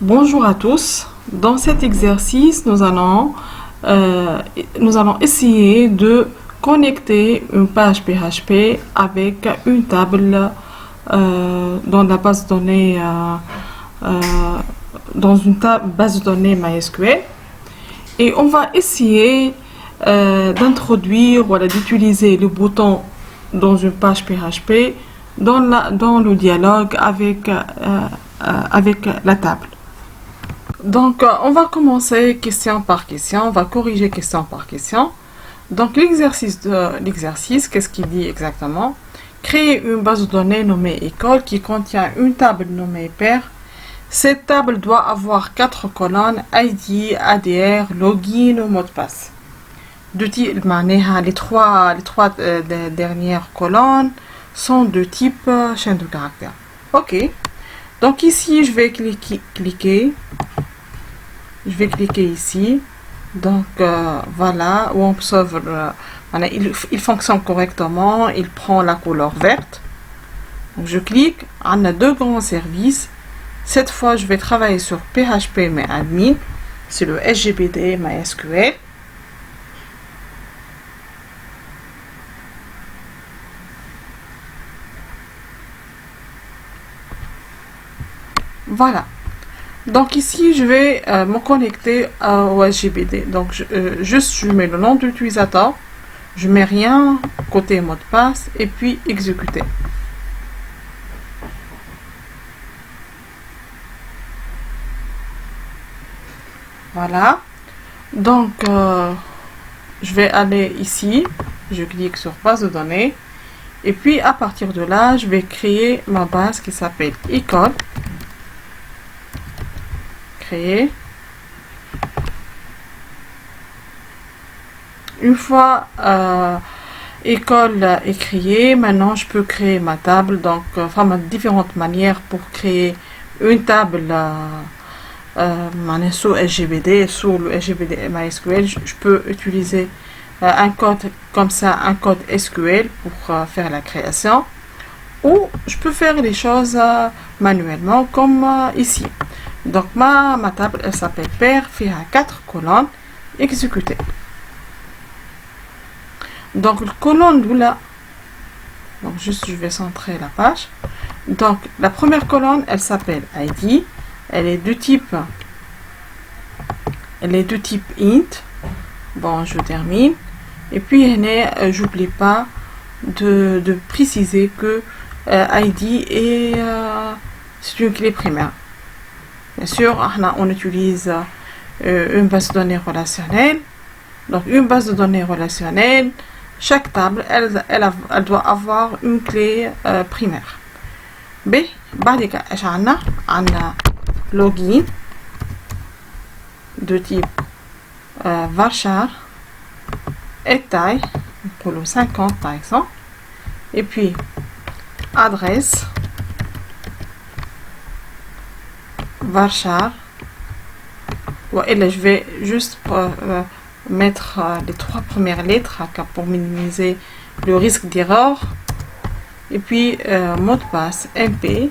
Bonjour à tous. Dans cet exercice, nous allons essayer de connecter une page PHP avec une table dans la base de données, dans une base de données MySQL. Et on va essayer d'introduire ou d'utiliser le bouton dans une page PHP dans le dialogue avec la table. Donc, on va commencer question par question, on va corriger question par question. Donc, l'exercice, qu'est-ce qu'il dit exactement? Créer une base de données nommée école qui contient une table nommée père. Cette table doit avoir 4 colonnes, ID, ADR, login ou mot de passe. Les trois dernières colonnes sont de type chaîne de caractères. Ok. Donc ici, je vais cliquer. Je vais cliquer ici. Donc voilà, où on observe, il fonctionne correctement. Il prend la couleur verte. Donc je clique. On a deux grands services. Cette fois, je vais travailler sur PHP mais admin. C'est le SGBD MySQL. Voilà. Donc ici, je vais me connecter au SGBD. Donc je mets le nom de l'utilisateur. Je mets rien côté mot de passe et puis exécuter. Voilà. Donc je vais aller ici. Je clique sur base de données. Et puis à partir de là, je vais créer ma base qui s'appelle école. Créer. Une fois école est créée, maintenant je peux créer ma table. Donc, différentes manières pour créer une table sous SGBD, sur le SGBD MySQL. Je peux utiliser un code comme ça, un code SQL pour faire la création. Ou je peux faire les choses manuellement comme ici. Donc ma table, elle s'appelle père, fait à 4 colonnes, exécuter. Donc le colonne de là, donc juste je vais centrer la page. Donc la première colonne, elle s'appelle ID, elle est de type int. Bon, je termine. Et puis j'oublie pas de préciser que ID c'est une clé primaire. Bien sûr, on utilise une base de données relationnelle. Donc, une base de données relationnelle, chaque table, elle doit avoir une clé primaire. B, on a login de type varchar et taille, pour le 50 par exemple. Et puis, adresse. Varchar. Et là, je vais juste mettre les 3 premières lettres pour minimiser le risque d'erreur. Et puis, mot de passe MP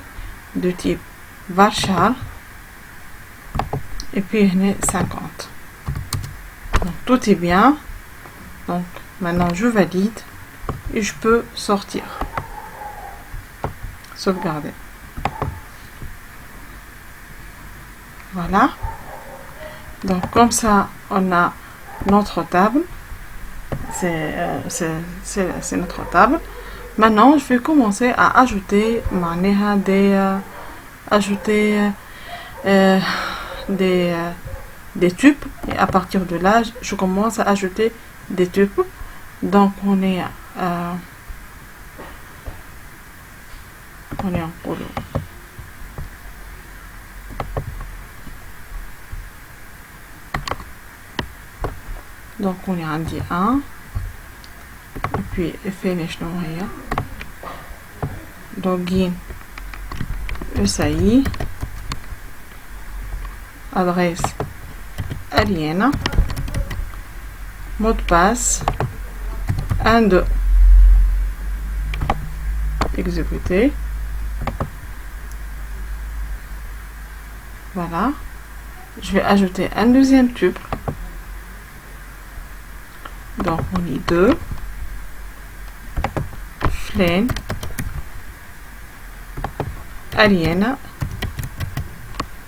de type Varchar. Et puis, 50. Donc, tout est bien. Donc, maintenant, je valide et je peux sortir. Sauvegarder. Voilà. Donc comme ça, on a notre table. C'est notre table. Maintenant, je vais commencer à ajouter des tubes. Et à partir de là, je commence à ajouter des tubes. Donc on est en couleur. Donc on est en D1 et puis finish login ESAI adresse aliena mot de passe 1 2 exécuter Voilà. Je vais ajouter un deuxième tube. Donc, on est 2. Flame. Aliena.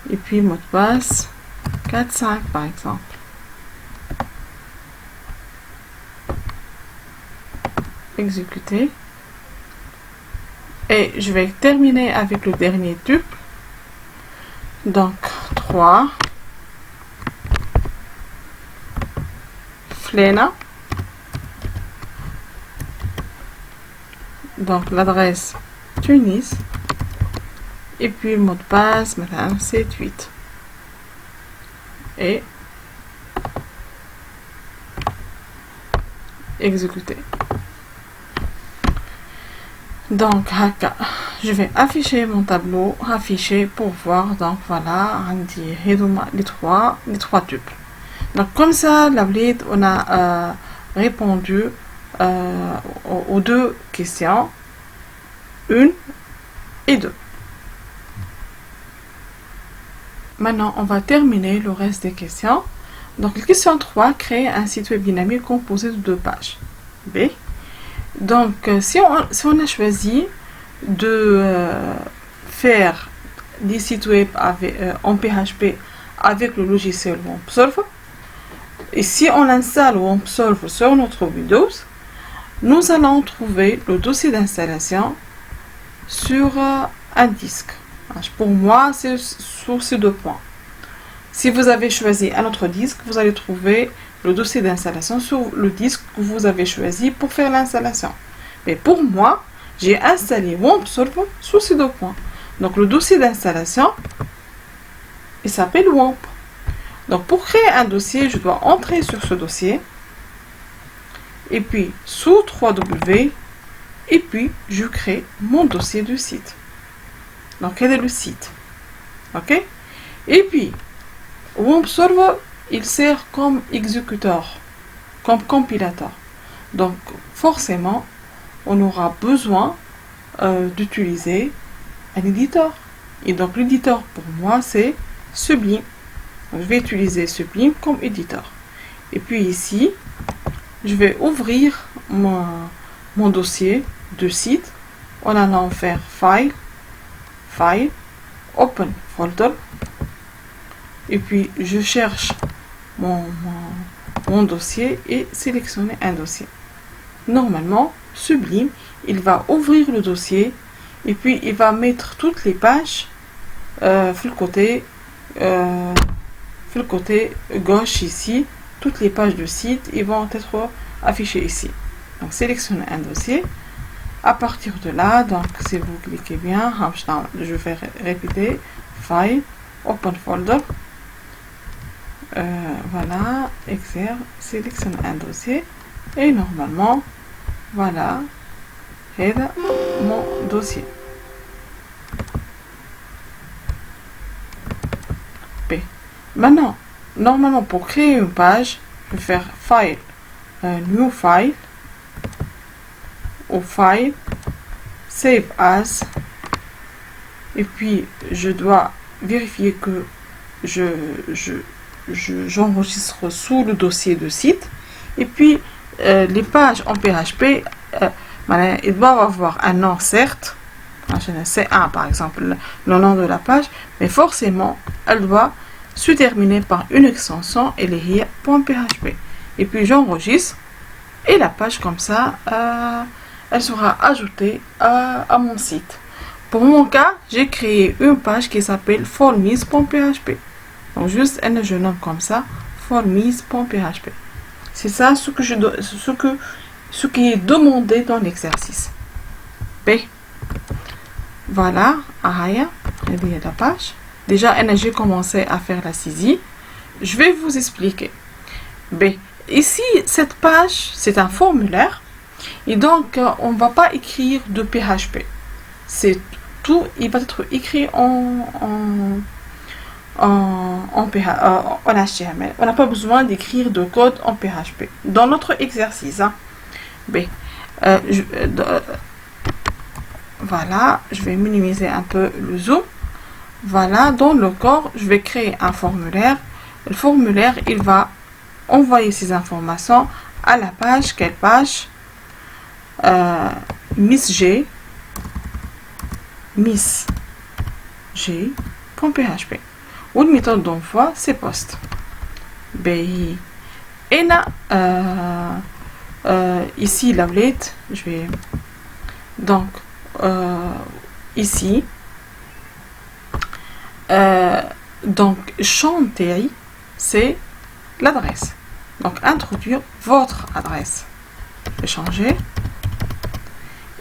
Et puis, mot de passe 4-5 par exemple. Exécuter. Et je vais terminer avec le dernier tube. Donc, 3. Flena. Donc, l'adresse Tunis. Et puis, le mot de passe, maintenant, 7, 8. Et exécuter. Donc, je vais afficher mon tableau, afficher pour voir. Donc, voilà, on dit les trois tubes. Donc, comme ça, on a répondu aux deux questions, 1 et 2. Maintenant, on va terminer le reste des questions. Donc, la question 3, créer un site web dynamique composé de 2 pages. B. Donc, si on a choisi de faire des sites web en PHP avec le logiciel WompSolve, et si on installe WompSolve sur notre Windows, nous allons trouver le dossier d'installation sur un disque. Pour moi, c'est sur ces 2 points. Si vous avez choisi un autre disque, vous allez trouver le dossier d'installation sur le disque que vous avez choisi pour faire l'installation. Mais pour moi, j'ai installé WompSolve sur ces 2 points. Donc, le dossier d'installation, il s'appelle Womp. Donc, pour créer un dossier, je dois entrer sur ce dossier. Et puis, sous 3W, et puis, je crée mon dossier de site. Donc, quel est le site? Ok? Et puis, WompSolve, il sert comme exécuteur, comme compilateur. Donc, forcément, on aura besoin d'utiliser un éditeur. Et donc, l'éditeur, pour moi, c'est Sublime. Donc, je vais utiliser Sublime comme éditeur. Et puis ici, je vais ouvrir mon dossier de site en allant faire File, File, Open Folder. Et puis, je cherche mon dossier et sélectionner un dossier. Normalement, Sublime, il va ouvrir le dossier et puis il va mettre toutes les pages sur le côté gauche ici. Toutes les pages de site ils vont être affichées ici. Donc, sélectionnez un dossier. À partir de là, donc si vous cliquez bien, je vais répéter File, Open Folder. Voilà, exerce, sélectionne un dossier et normalement, voilà, mon dossier. B. Maintenant, normalement, pour créer une page, je vais faire File, New File, ou File, Save As, et puis je dois vérifier que j'enregistre sous le dossier de site, et puis les pages en PHP, ils doivent avoir un nom, certes, C1 par exemple, le nom de la page, mais forcément, elle doit se terminer par une extension et les .php. Et puis j'enregistre, et la page comme ça, elle sera ajoutée à mon site. Pour mon cas, j'ai créé une page qui s'appelle formis.php. Donc juste je nomme comme ça, formis.php. C'est ça ce qui est demandé dans l'exercice. B. Voilà, la page. Déjà, j'ai commencé à faire la saisie. Je vais vous expliquer. B. Ici, cette page, c'est un formulaire. Et donc, on ne va pas écrire de PHP. C'est tout, il va être écrit en HTML. On n'a pas besoin d'écrire de code en PHP. Dans notre exercice, B. Voilà, je vais minimiser un peu le zoom. Voilà, dans le corps, je vais créer un formulaire. Le formulaire, il va envoyer ces informations à la page. Quelle page? Miss G. Miss G.php. Ou la méthode d'envoi, c'est post. Et là, ici, la blette, je vais. Donc, ici. Donc, chanter, c'est l'adresse. Donc, introduire votre adresse. Je vais changer.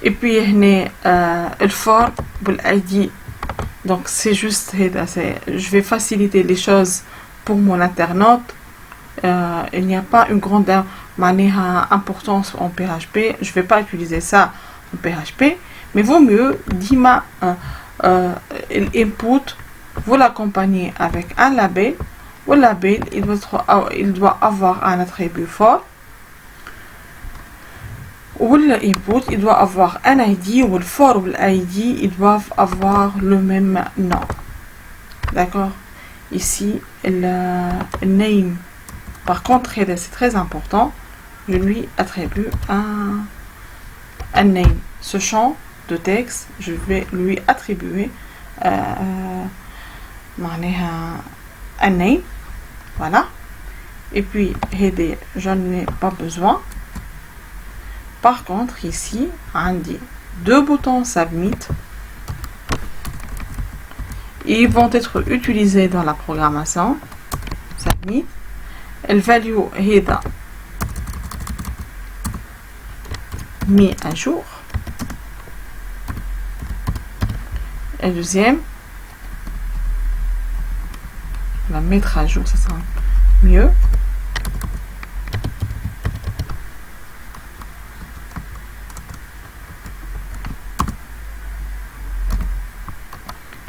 Et puis, le for l'ID. Donc, c'est juste, je vais faciliter les choses pour mon internaute. Il n'y a pas une grande importance en PHP. Je ne vais pas utiliser ça en PHP. Mais vaut mieux, Dima, l'input, vous l'accompagnez avec un label. Le label, il doit avoir un attribut fort. Ou l'input, il doit avoir un ID, ou le for ou l'ID, ils doivent avoir le même nom. D'accord? Ici, le name. Par contre, c'est très important. Je lui attribue un name. Ce champ de texte, je vais lui attribuer un name. Voilà. Et puis, j'en ai pas besoin. Par contre, ici, on dit deux boutons Submit. Ils vont être utilisés dans la programmation. Submit. Le value est mis à jour. Et le deuxième, on va mettre à jour, ça sera mieux.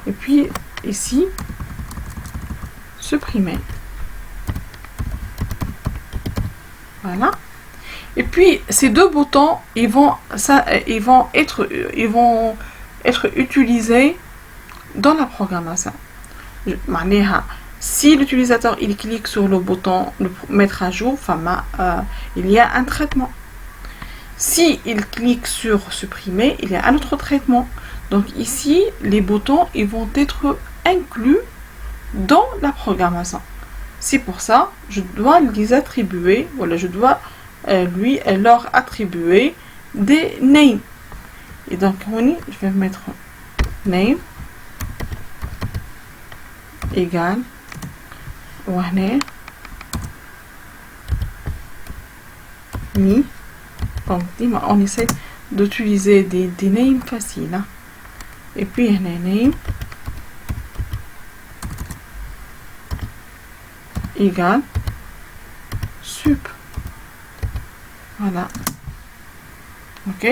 Et puis ici, supprimer. Voilà. Et puis ces deux boutons, ils vont être utilisés dans la programmation. Si l'utilisateur il clique sur le bouton mettre à jour, il y a un traitement. Si il clique sur supprimer, il y a un autre traitement. Donc ici, les boutons ils vont être inclus dans la programmation. C'est pour ça, je dois les attribuer, voilà, je dois leur attribuer des names. Et donc, je vais mettre name égale mi. Donc, on essaie d'utiliser des names faciles. Hein. Et puis, name égale sup. Voilà. Ok.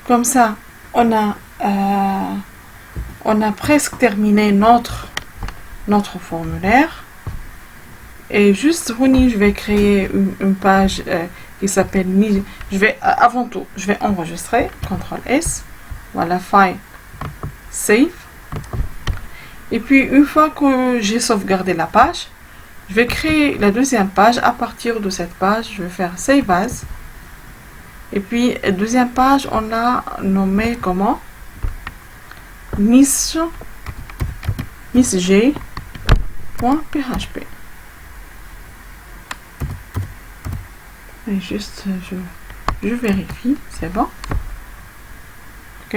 Comme ça, on a presque terminé notre formulaire. Et juste, je vais créer une page qui s'appelle avant tout, je vais enregistrer. CTRL S. Voilà, file, save. Et puis, une fois que j'ai sauvegardé la page, je vais créer la deuxième page. À partir de cette page, je vais faire Save As. Et puis, la deuxième page, on l'a nommé comment? Miss G.php. Et juste, je vérifie, c'est bon. Ok.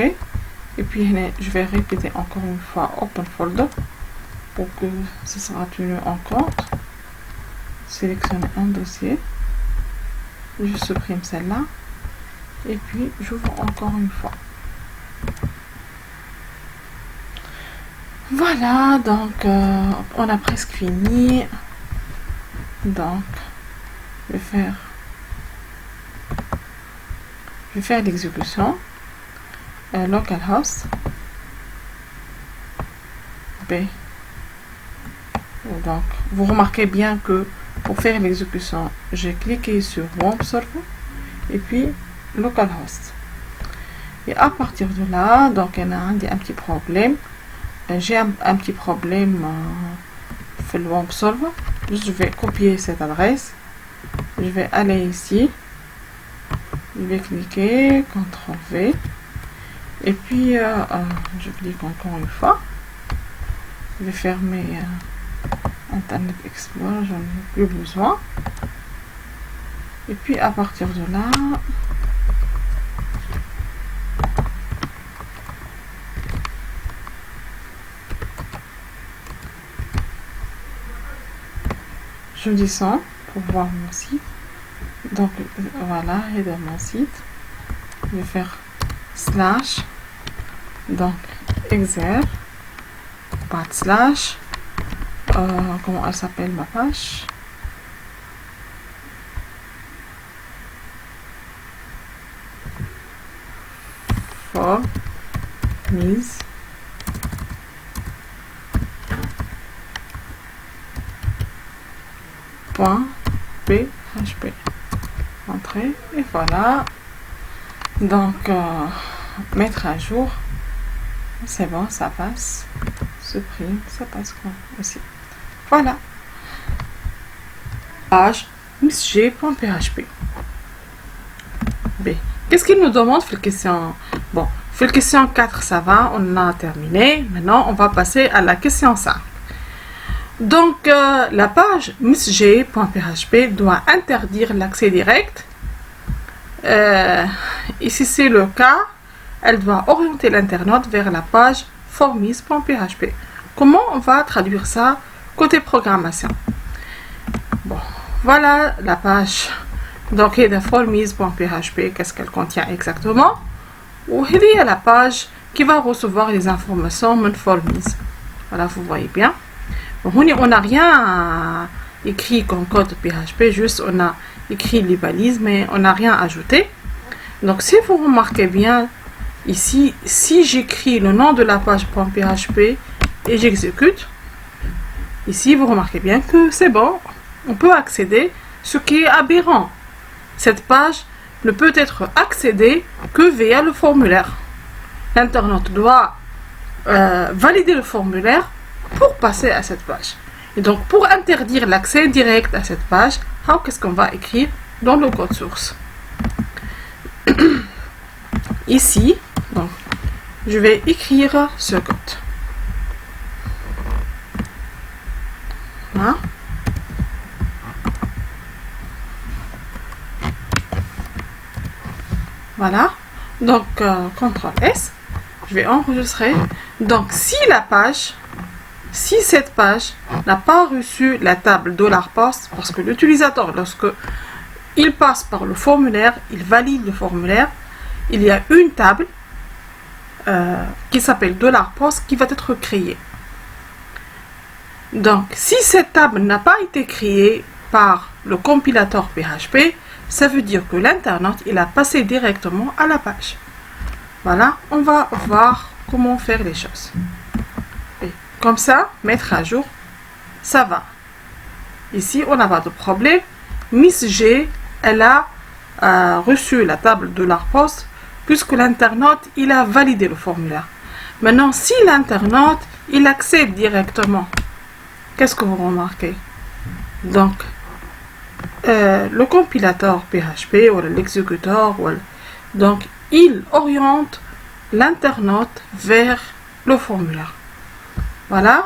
Et puis, je vais répéter encore une fois Open Folder pour que ce sera tenu en compte. Sélectionner un dossier. Je supprime celle-là. Et puis, j'ouvre encore une fois. Voilà, donc, on a presque fini. Donc, je vais faire l'exécution. Localhost B. Donc, vous remarquez bien que pour faire l'exécution, j'ai cliqué sur Web Server et puis localhost. Et à partir de là, donc, il y a un petit problème. j'ai un petit problème في le web server. Je vais copier cette adresse. Je vais aller ici. Je vais cliquer CTRL V. Et puis, je clique encore une fois. Je vais fermer Internet Explorer, j'en ai plus besoin. Et puis, à partir de là, je descends pour voir mon site. Donc, voilà, et dans mon site, je vais faire slash, donc, exer, /, comment elle s'appelle ma page? For mise .php. Entrée et voilà. Donc mettre à jour, c'est bon, ça passe. Supprime, ça passe quoi aussi. Voilà. Page msg.php. B. Qu'est-ce qu'il nous demande pour la question? Bon, pour la question 4, ça va, on a terminé. Maintenant, on va passer à la question 5. Donc, la page msg.php doit interdire l'accès direct. Ici, c'est le cas. Elle doit orienter l'internaute vers la page formis.php. Comment on va traduire ça côté programmation? Bon, voilà la page. Donc, il y a formis.php, qu'est-ce qu'elle contient exactement? Ou il y a la page qui va recevoir les informations de formis. Voilà, vous voyez bien. On n'a rien écrit comme code PHP, juste on a écrit les balises, mais on n'a rien ajouté. Donc, si vous remarquez bien, ici, si j'écris le nom de la page .php et j'exécute, ici, vous remarquez bien que c'est bon, on peut accéder, ce qui est aberrant. Cette page ne peut être accédée que via le formulaire. L'internaute doit valider le formulaire pour passer à cette page. Et donc, pour interdire l'accès direct à cette page, qu'est-ce qu'on va écrire dans le code source? Ici, donc, je vais écrire ce code. Hein? Voilà. Donc, CTRL S, je vais enregistrer. Donc, si cette page n'a pas reçu la table $post, parce que l'utilisateur, lorsque il passe par le formulaire, il valide le formulaire, il y a une table qui s'appelle $post qui va être créée. Donc, si cette table n'a pas été créée par le compilateur PHP, ça veut dire que l'internaute, il a passé directement à la page. Voilà, on va voir comment faire les choses. Et comme ça, mettre à jour, ça va. Ici, on n'a pas de problème. Miss G, elle a reçu la table $post puisque l'internaute, il a validé le formulaire. Maintenant, si l'internaute, il accède directement, qu'est-ce que vous remarquez? Donc, le compilateur PHP ou l'exécuteur, donc il oriente l'internaute vers le formulaire. Voilà.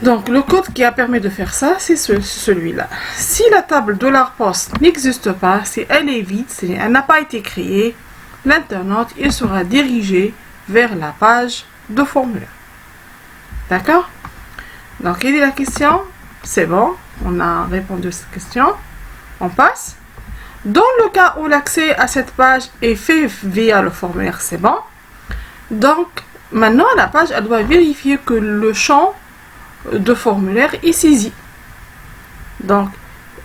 Donc le code qui a permis de faire ça, c'est celui-là. Si la table $post n'existe pas, si elle est vide, si elle n'a pas été créée, l'internaute il sera dirigé vers la page de formulaire. D'accord? Donc quelle est la question? C'est bon. On a répondu à cette question. On passe. Dans le cas où l'accès à cette page est fait via le formulaire, c'est bon. Donc, maintenant, la page, elle doit vérifier que le champ de formulaire est saisi. Donc,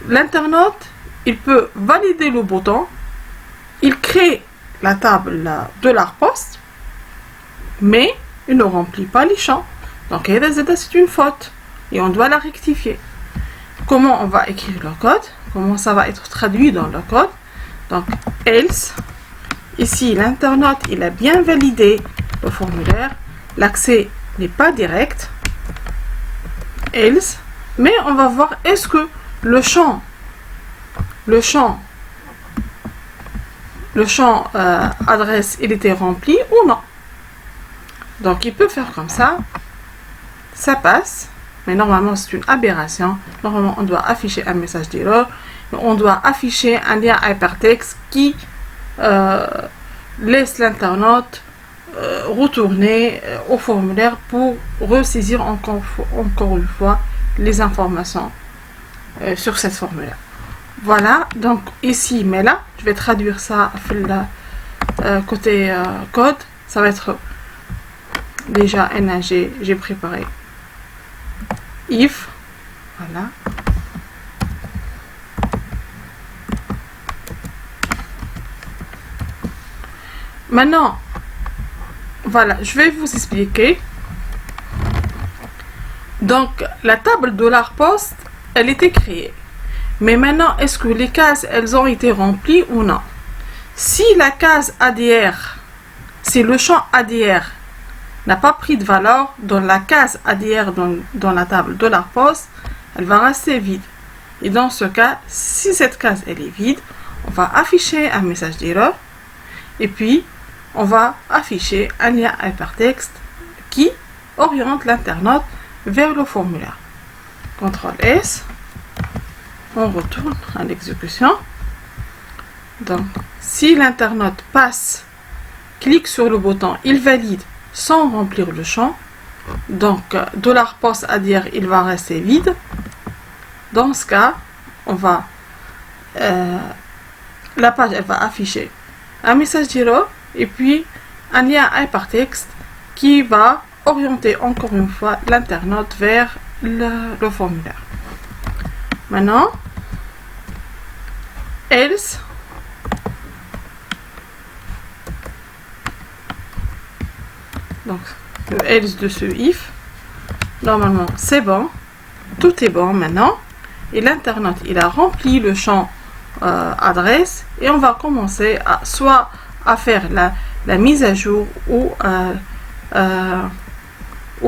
l'internaute, il peut valider le bouton. Il crée la table $post, mais il ne remplit pas les champs. Donc, c'est une faute et on doit la rectifier. Comment on va écrire le code? Comment ça va être traduit dans le code? Donc, else, ici, l'internaute, il a bien validé le formulaire. l'accès n'est pas direct, else, mais on va voir est-ce que le champ adresse il était rempli ou non. Donc il peut faire comme ça passe, mais normalement c'est une aberration. Normalement on doit afficher un message d'erreur, on doit afficher un lien hypertexte qui laisse l'internaute retourner au formulaire pour ressaisir encore une fois les informations sur cette formulaire. Voilà, donc ici, mais là, je vais traduire ça côté code. Ça va être déjà NAG, j'ai préparé if, voilà. Maintenant, voilà, je vais vous expliquer. Donc, la table $post, elle était créée. Mais maintenant, est-ce que les cases, elles ont été remplies ou non? Si la case ADR, si le champ ADR n'a pas pris de valeur dans la case ADR dans la table $post, elle va rester vide. Et dans ce cas, si cette case, elle est vide, on va afficher un message d'erreur. Et puis, on va afficher un lien hypertexte qui oriente l'internaute vers le formulaire. CTRL S, on retourne à l'exécution. Donc, si l'internaute clique sur le bouton, il valide sans remplir le champ. Donc, $post ADR, il va rester vide. Dans ce cas, on va la page, elle va afficher un message d'erreur et puis un lien hypertexte qui va orienter encore une fois l'internaute vers le formulaire. Maintenant, else, donc le else de ce if, normalement c'est bon, tout est bon maintenant, et l'internaute il a rempli le champ adresse, et on va commencer soit à faire la mise à jour ou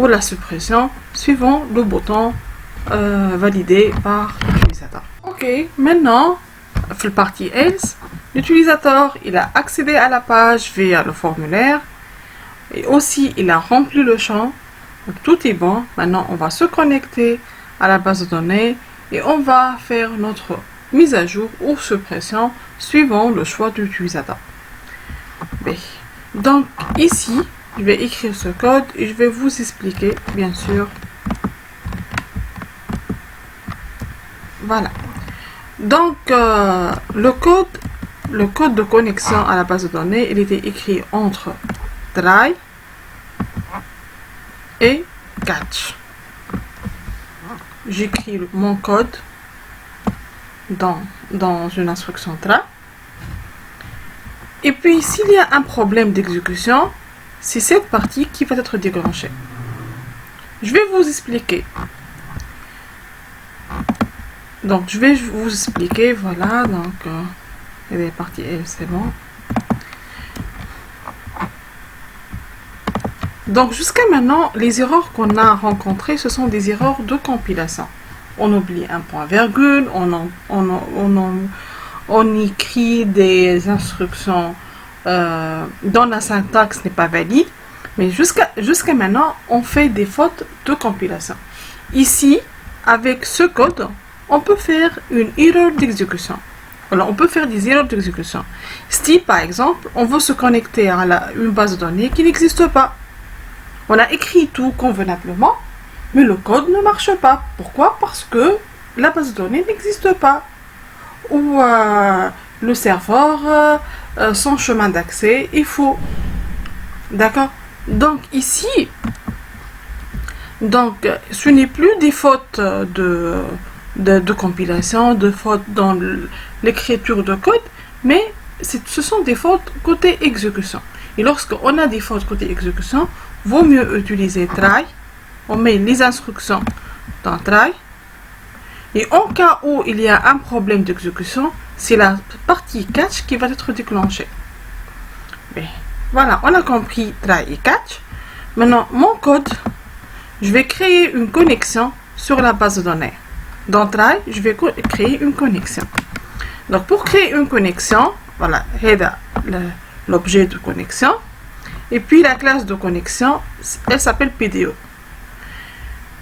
la suppression suivant le bouton validé par l'utilisateur. Ok, maintenant, dans la partie else, l'utilisateur il a accédé à la page via le formulaire et aussi il a rempli le champ. Donc, tout est bon. Maintenant, on va se connecter à la base de données et on va faire notre mise à jour ou suppression suivant le choix de l'utilisateur. Donc ici, je vais écrire ce code et je vais vous expliquer bien sûr. Voilà. Donc le code de connexion à la base de données, il était écrit entre try et catch. J'écris mon code dans une instruction try. Et puis, s'il y a un problème d'exécution, c'est cette partie qui va être déclenchée. Je vais vous expliquer. Donc, je vais vous expliquer, voilà, donc, il y a des parties, c'est bon. Donc, jusqu'à maintenant, les erreurs qu'on a rencontrées, ce sont des erreurs de compilation. On oublie un point virgule, on écrit des instructions dont la syntaxe n'est pas valide, mais jusqu'à maintenant, on fait des fautes de compilation. Ici, avec ce code, on peut faire une erreur d'exécution. Alors, on peut faire des erreurs d'exécution. Si, par exemple, on veut se connecter à une base de données qui n'existe pas. On a écrit tout convenablement, mais le code ne marche pas. Pourquoi? Parce que la base de données n'existe pas. Ou le serveur, son chemin d'accès est faux. D'accord? Donc ici, ce n'est plus des fautes de compilation, de fautes dans l'écriture de code, mais ce sont des fautes côté exécution. Et lorsqu'on a des fautes côté exécution, vaut mieux utiliser try. On met les instructions dans try. Et en cas où il y a un problème d'exécution, c'est la partie catch qui va être déclenchée. Mais voilà, on a compris try et catch. Maintenant, mon code, je vais créer une connexion sur la base de données. Dans Try, je vais créer une connexion. Donc, pour créer une connexion, voilà, l'objet de connexion. Et puis, la classe de connexion, elle s'appelle PDO.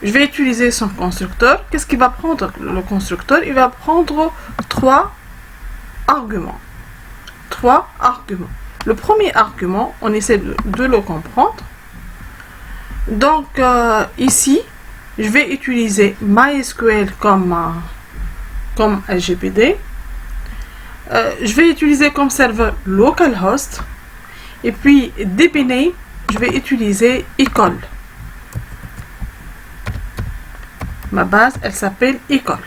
Je vais utiliser son constructeur. Qu'est-ce qu'il va prendre, le constructeur? Il va prendre 3 arguments. 3 arguments. Le premier argument, on essaie de le comprendre. Donc, ici, je vais utiliser MySQL comme LGPD. Je vais utiliser comme serveur localhost. Et puis, DBName, je vais utiliser école. Ma base, elle s'appelle école.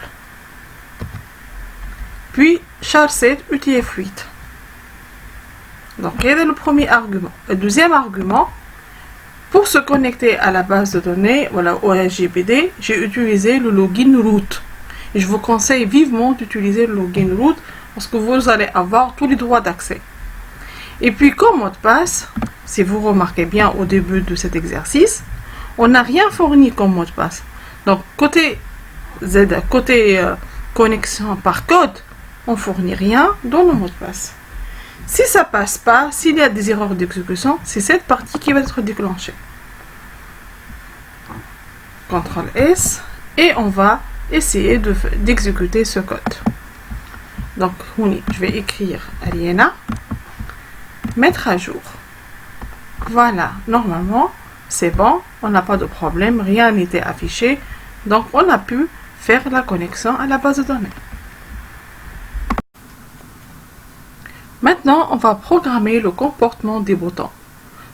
Puis, char7 UTF-8. Donc, quel est le premier argument? Le deuxième argument, pour se connecter à la base de données, voilà, au LGPD, j'ai utilisé le login root. Et je vous conseille vivement d'utiliser le login root parce que vous allez avoir tous les droits d'accès. Et puis, comme mot de passe, si vous remarquez bien au début de cet exercice, on n'a rien fourni comme mot de passe. Donc, côté connexion par code, on ne fournit rien dans le mot de passe. Si ça ne passe pas, s'il y a des erreurs d'exécution, c'est cette partie qui va être déclenchée. CTRL S, et on va essayer d'exécuter ce code. Donc, je vais écrire Ariana, mettre à jour. Voilà, normalement, c'est bon, on n'a pas de problème, rien n'était affiché. Donc, on a pu faire la connexion à la base de données. Maintenant, on va programmer le comportement des boutons.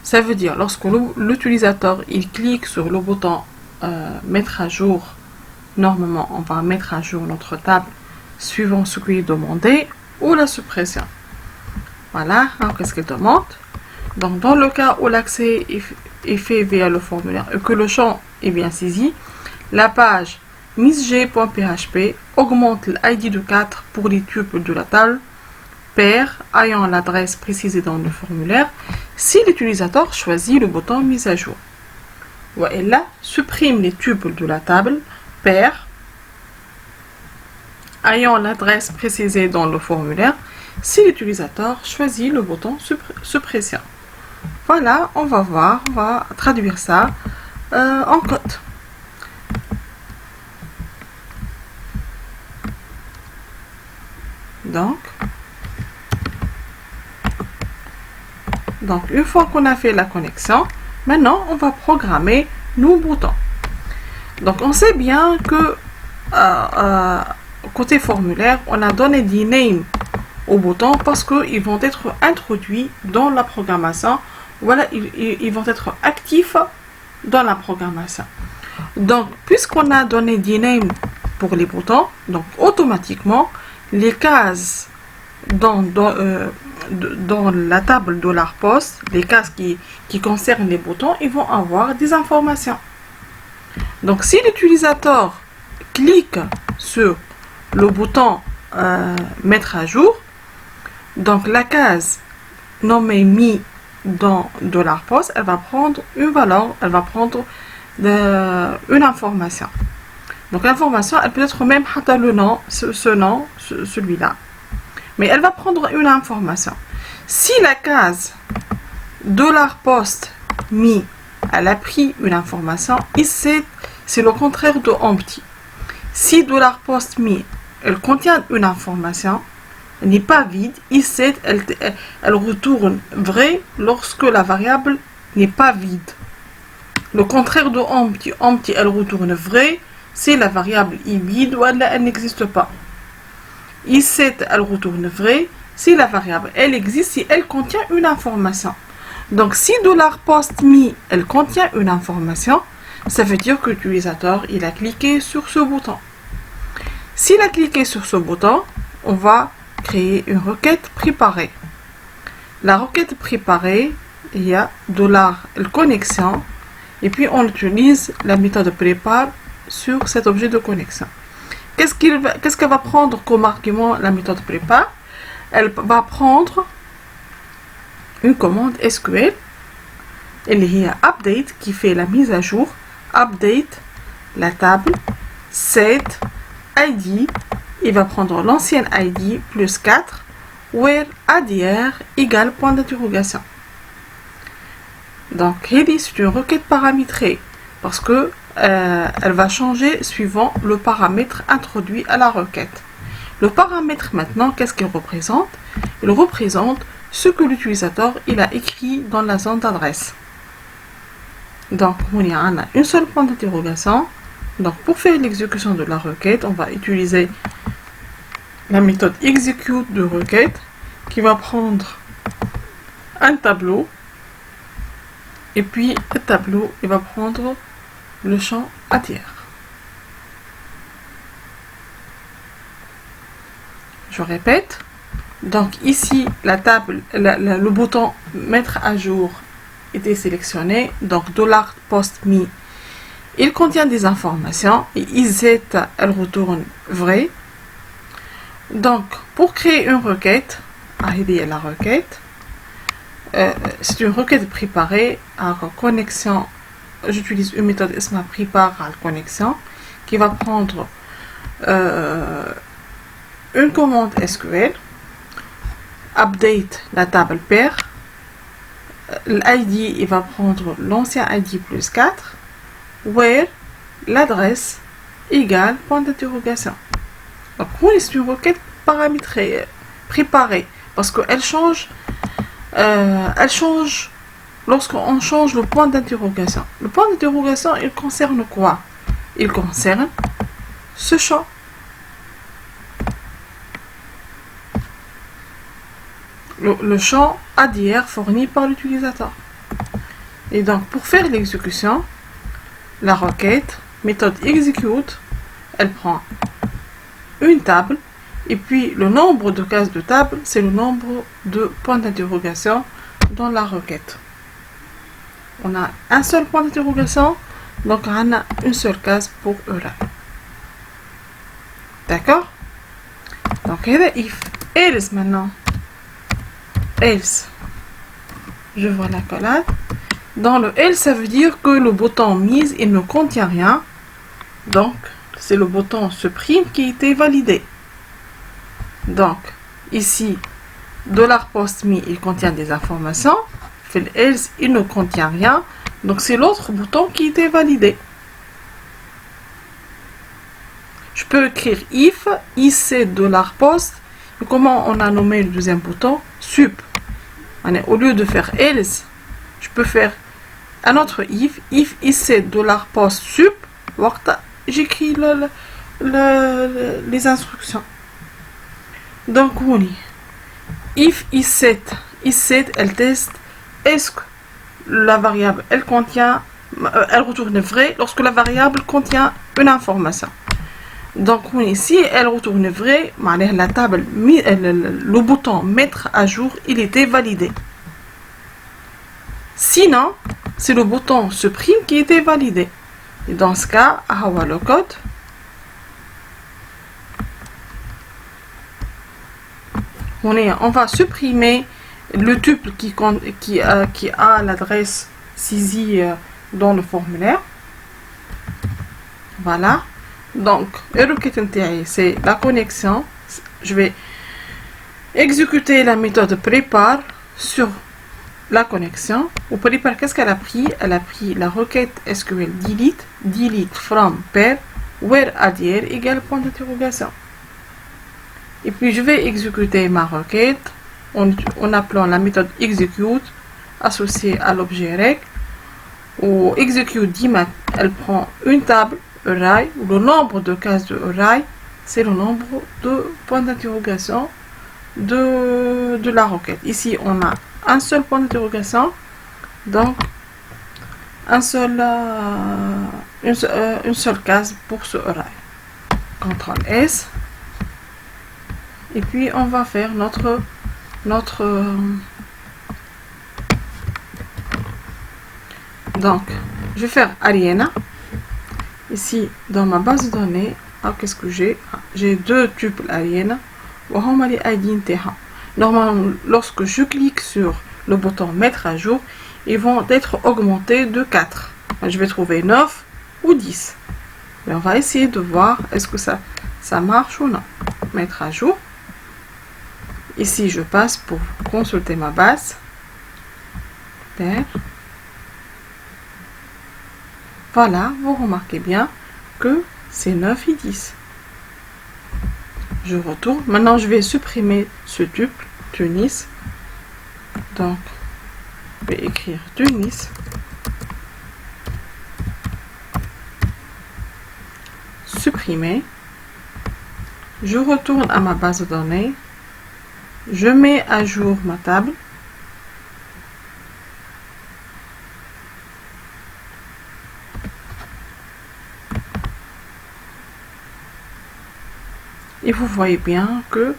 Ça veut dire, lorsque l'utilisateur il clique sur le bouton mettre à jour, normalement, on va mettre à jour notre table suivant ce qui est demandé ou la suppression. Voilà, qu'est-ce qu'il demande? Donc, dans le cas où l'accès est fait via le formulaire et que le champ est bien saisi, la page missg.php augmente l'ID de 4 pour les tuples de la table, pair ayant l'adresse précisée dans le formulaire, si l'utilisateur choisit le bouton mise à jour. Ou là, supprime les tuples de la table, pair ayant l'adresse précisée dans le formulaire, si l'utilisateur choisit le bouton suppression. Voilà, on va voir, on va traduire ça en code. Donc, une fois qu'on a fait la connexion, maintenant, on va programmer nos boutons. Donc, on sait bien que côté formulaire, on a donné des names aux boutons parce qu'ils vont être introduits dans la programmation. Voilà, ils vont être actifs dans la programmation. Donc, puisqu'on a donné des names pour les boutons, donc automatiquement, les cases dans la table $post, les cases qui concernent les boutons, ils vont avoir des informations. Donc, si l'utilisateur clique sur le bouton mettre à jour, donc la case nommée mi dans $post, elle va prendre une valeur, elle va prendre une information. Donc l'information, elle peut être même le nom, celui-là. Mais elle va prendre une information. Si la case $post mi, elle a pris une information, ici c'est le contraire de empty. Si $post mi, elle contient une information, elle n'est pas vide, ici elle retourne vrai lorsque la variable n'est pas vide. Le contraire de empty, empty elle retourne vrai si la variable est vide ou elle n'existe pas. Ici elle retourne vrai si la variable elle existe, si elle contient une information. Donc si $post mi elle contient une information, ça veut dire que l'utilisateur il a cliqué sur ce bouton. S'il a cliqué sur ce bouton, on va créer une requête préparée. La requête préparée, il y a $connexion et puis on utilise la méthode prépare sur cet objet de connexion. Qu'est-ce qu'elle va prendre comme argument la méthode prépare? Elle va prendre une commande SQL اللي هي update qui fait la mise à jour. Update la table, set ID, il va prendre l'ancienne ID plus 4, where ADR égale point d'interrogation. Donc, c'est une requête paramétrée parce que elle va changer suivant le paramètre introduit à la requête. Le paramètre maintenant, qu'est-ce qu'il représente? Il représente ce que l'utilisateur il a écrit dans la zone d'adresse. Donc, on y a une seule point d'interrogation. Donc, pour faire l'exécution de la requête, on va utiliser la méthode execute de requête qui va prendre un tableau. Et puis, le tableau, il va prendre le champ ADR. Je répète. Donc, ici, la table, le bouton mettre à jour était sélectionné. Donc, $post_me, il contient des informations et is, elle retourne vrai. Donc, pour créer une requête, la requête, c'est une requête préparée à connexion. J'utilise une méthode SMA prépare à la connexion qui va prendre une commande SQL, update la table paire, l'ID il va prendre l'ancien ID plus 4, where l'adresse égale point d'interrogation. Donc, c'est une requête paramétrée, préparée, parce qu'elle change. Elle change lorsqu'on change le point d'interrogation. Le point d'interrogation, il concerne quoi? Il concerne ce champ. Le champ ADR fourni par l'utilisateur. Et donc, pour faire l'exécution, la requête, méthode execute, elle prend une table. Et puis, le nombre de cases de table, c'est le nombre de points d'interrogation dans la requête. On a un seul point d'interrogation, donc on a une seule case pour Array. D'accord? Donc, if, else maintenant. Else. Je vois la collade. Dans le else, ça veut dire que le bouton mise, il ne contient rien. Donc, c'est le bouton supprime qui a été validé. Donc, ici, $post_me, il contient des informations. Else, il ne contient rien. Donc, c'est l'autre bouton qui a été validé. Je peux écrire if, $post. Et comment on a nommé le deuxième bouton? Sup. Au lieu de faire else, je peux faire un autre if $post sup. J'écris les instructions. Donc, if is_set, elle teste est-ce que la variable elle contient, elle retourne vrai lorsque la variable contient une information. Donc, si elle retourne vrai, la table, le bouton mettre à jour, il était validé. Sinon, c'est le bouton supprime qui était validé. Et dans ce cas, le code. On va supprimer le tuple qui a l'adresse saisie dans le formulaire. Voilà. Donc, c'est la connexion. Je vais exécuter la méthode prépare sur la connexion. Ou prépare, qu'est-ce qu'elle a pris? Elle a pris la requête SQL delete from pair where ADR égale point d'interrogation. Et puis, je vais exécuter ma requête en appelant la méthode execute associée à l'objet rec. Ou execute dimat, elle prend une table array, où le nombre de cases de array, c'est le nombre de points d'interrogation de la requête. Ici, on a un seul point d'interrogation, donc une seule case pour ce array. CTRL S. Et puis, on va faire notre donc, je vais faire Ariana. Ici, dans ma base de données, qu'est-ce que j'ai? J'ai deux tuples Ariana. Normalement, lorsque je clique sur le bouton mettre à jour, ils vont être augmentés de 4. Je vais trouver 9 ou 10. Mais on va essayer de voir est-ce que ça marche ou non. Mettre à jour. Ici, je passe pour consulter ma base. Super. Voilà, vous remarquez bien que c'est 9 et 10. Je retourne. Maintenant, je vais supprimer ce tuple, Tunis. Donc, je vais écrire Tunis. Supprimer. Je retourne à ma base de données. Je mets à jour ma table. Et vous voyez bien que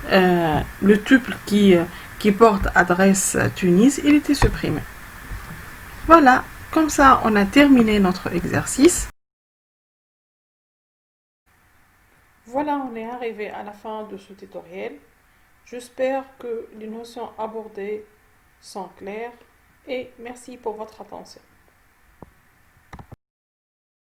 le tuple qui porte adresse Tunis, il était supprimé. Voilà, comme ça on a terminé notre exercice. Voilà, on est arrivé à la fin de ce tutoriel. J'espère que les notions abordées sont claires et merci pour votre attention.